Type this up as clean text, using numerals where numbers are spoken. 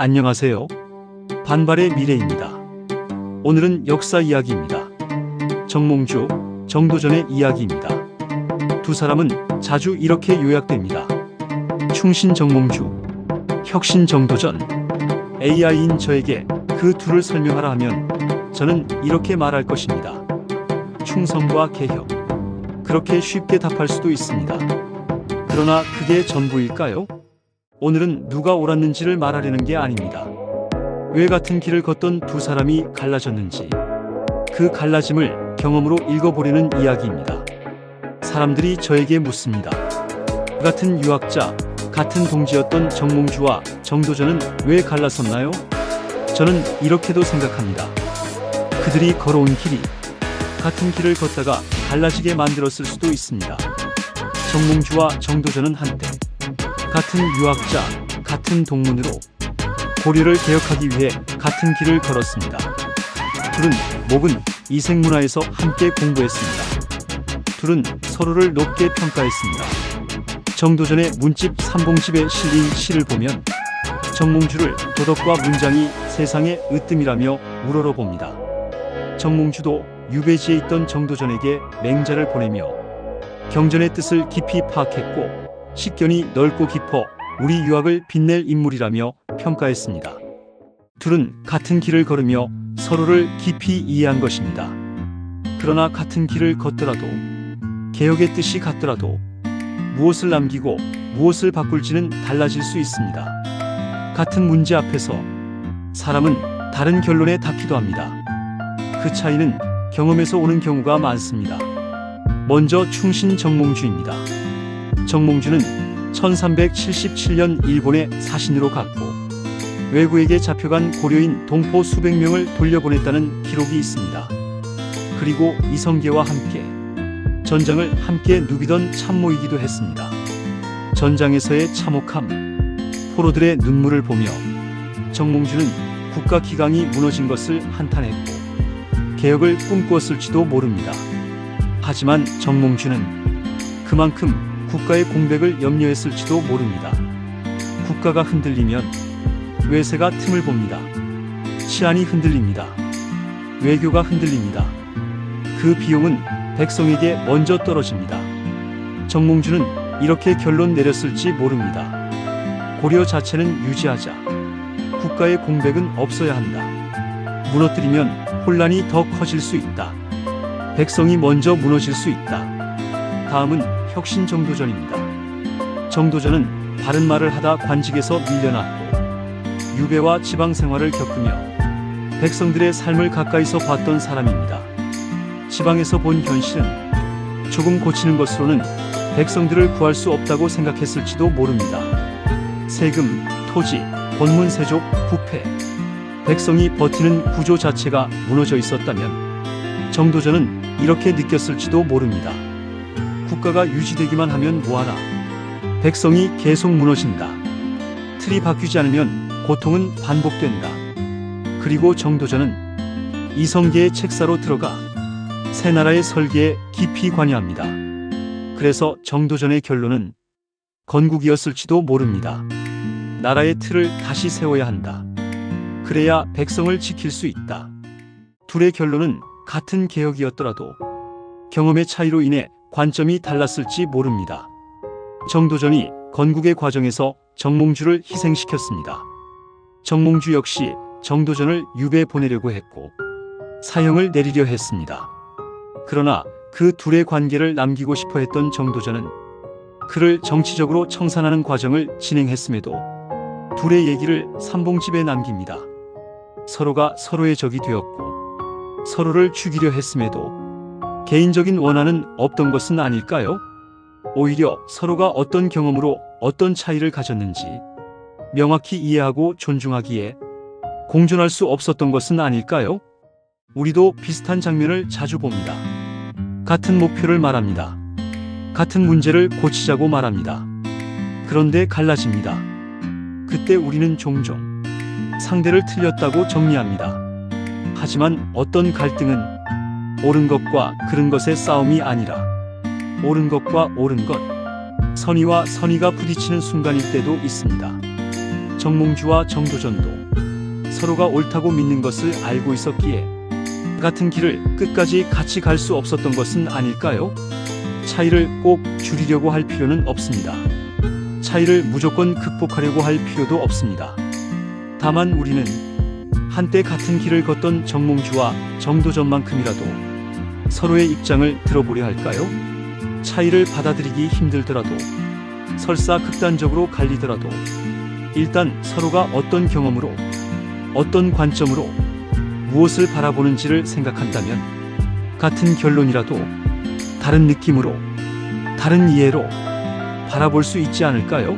안녕하세요. 반발의 미래입니다. 오늘은 역사 이야기입니다. 정몽주, 정도전의 이야기입니다. 두 사람은 자주 이렇게 요약됩니다. 충신 정몽주, 혁신 정도전. AI인 저에게 그 둘을 설명하라 하면 저는 이렇게 말할 것입니다. 충성과 개혁. 그렇게 쉽게 답할 수도 있습니다. 그러나 그게 전부일까요? 오늘은 누가 옳았는지를 말하려는 게 아닙니다. 왜 같은 길을 걷던 두 사람이 갈라졌는지, 그 갈라짐을 경험으로 읽어보려는 이야기입니다. 사람들이 저에게 묻습니다. 같은 유학자, 같은 동지였던 정몽주와 정도전은 왜 갈라섰나요? 저는 이렇게도 생각합니다. 그들이 걸어온 길이 같은 길을 걷다가 갈라지게 만들었을 수도 있습니다. 정몽주와 정도전은 한때 같은 유학자, 같은 동문으로 고려를 개혁하기 위해 같은 길을 걸었습니다. 둘은 목은 이색문화에서 함께 공부했습니다. 둘은 서로를 높게 평가했습니다. 정도전의 문집 삼봉집에 실린 시를 보면 정몽주를 도덕과 문장이 세상의 으뜸이라며 우러러봅니다. 정몽주도 유배지에 있던 정도전에게 맹자를 보내며 경전의 뜻을 깊이 파악했고 식견이 넓고 깊어 우리 유학을 빛낼 인물이라며 평가했습니다. 둘은 같은 길을 걸으며 서로를 깊이 이해한 것입니다. 그러나 같은 길을 걷더라도, 개혁의 뜻이 같더라도 무엇을 남기고 무엇을 바꿀지는 달라질 수 있습니다. 같은 문제 앞에서 사람은 다른 결론에 닿기도 합니다. 그 차이는 경험에서 오는 경우가 많습니다. 먼저 충신 정몽주입니다. 정몽주는 1377년 일본에 사신으로 갔고 외구에게 잡혀간 고려인 동포 수백 명을 돌려보냈다는 기록이 있습니다. 그리고 이성계와 함께 전장을 함께 누비던 참모이기도 했습니다. 전장에서의 참혹함, 포로들의 눈물을 보며 정몽주는 국가 기강이 무너진 것을 한탄했고 개혁을 꿈꾸었을지도 모릅니다. 하지만 정몽주는 그만큼 국가의 공백을 염려했을지도 모릅니다. 국가가 흔들리면 외세가 틈을 봅니다. 치안이 흔들립니다. 외교가 흔들립니다. 그 비용은 백성에게 먼저 떨어집니다. 정몽주는 이렇게 결론 내렸을지 모릅니다. 고려 자체는 유지하자. 국가의 공백은 없어야 한다. 무너뜨리면 혼란이 더 커질 수 있다. 백성이 먼저 무너질 수 있다. 다음은 혁신 정도전입니다. 정도전은 바른 말을 하다 관직에서 밀려났고 유배와 지방 생활을 겪으며 백성들의 삶을 가까이서 봤던 사람입니다. 지방에서 본 현실은 조금 고치는 것으로는 백성들을 구할 수 없다고 생각했을지도 모릅니다. 세금, 토지, 권문세족, 부패, 백성이 버티는 구조 자체가 무너져 있었다면 정도전은 이렇게 느꼈을지도 모릅니다. 국가가 유지되기만 하면 뭐하나. 백성이 계속 무너진다. 틀이 바뀌지 않으면 고통은 반복된다. 그리고 정도전은 이성계의 책사로 들어가 새 나라의 설계에 깊이 관여합니다. 그래서 정도전의 결론은 건국이었을지도 모릅니다. 나라의 틀을 다시 세워야 한다. 그래야 백성을 지킬 수 있다. 둘의 결론은 같은 개혁이었더라도 경험의 차이로 인해 관점이 달랐을지 모릅니다. 정도전이 건국의 과정에서 정몽주를 희생시켰습니다. 정몽주 역시 정도전을 유배 보내려고 했고 사형을 내리려 했습니다. 그러나 그 둘의 관계를 남기고 싶어 했던 정도전은 그를 정치적으로 청산하는 과정을 진행했음에도 둘의 얘기를 삼봉집에 남깁니다. 서로가 서로의 적이 되었고 서로를 죽이려 했음에도 개인적인 원한은 없던 것은 아닐까요? 오히려 서로가 어떤 경험으로 어떤 차이를 가졌는지 명확히 이해하고 존중하기에 공존할 수 없었던 것은 아닐까요? 우리도 비슷한 장면을 자주 봅니다. 같은 목표를 말합니다. 같은 문제를 고치자고 말합니다. 그런데 갈라집니다. 그때 우리는 종종 상대를 틀렸다고 정리합니다. 하지만 어떤 갈등은 옳은 것과 그른 것의 싸움이 아니라 옳은 것과 옳은 것, 선의와 선의가 부딪히는 순간일 때도 있습니다. 정몽주와 정도전도 서로가 옳다고 믿는 것을 알고 있었기에 같은 길을 끝까지 같이 갈 수 없었던 것은 아닐까요? 차이를 꼭 줄이려고 할 필요는 없습니다. 차이를 무조건 극복하려고 할 필요도 없습니다. 다만 우리는 한때 같은 길을 걷던 정몽주와 정도전만큼이라도 서로의 입장을 들어보려 할까요? 차이를 받아들이기 힘들더라도, 설사 극단적으로 갈리더라도 일단 서로가 어떤 경험으로, 어떤 관점으로 무엇을 바라보는지를 생각한다면 같은 결론이라도 다른 느낌으로, 다른 이해로 바라볼 수 있지 않을까요?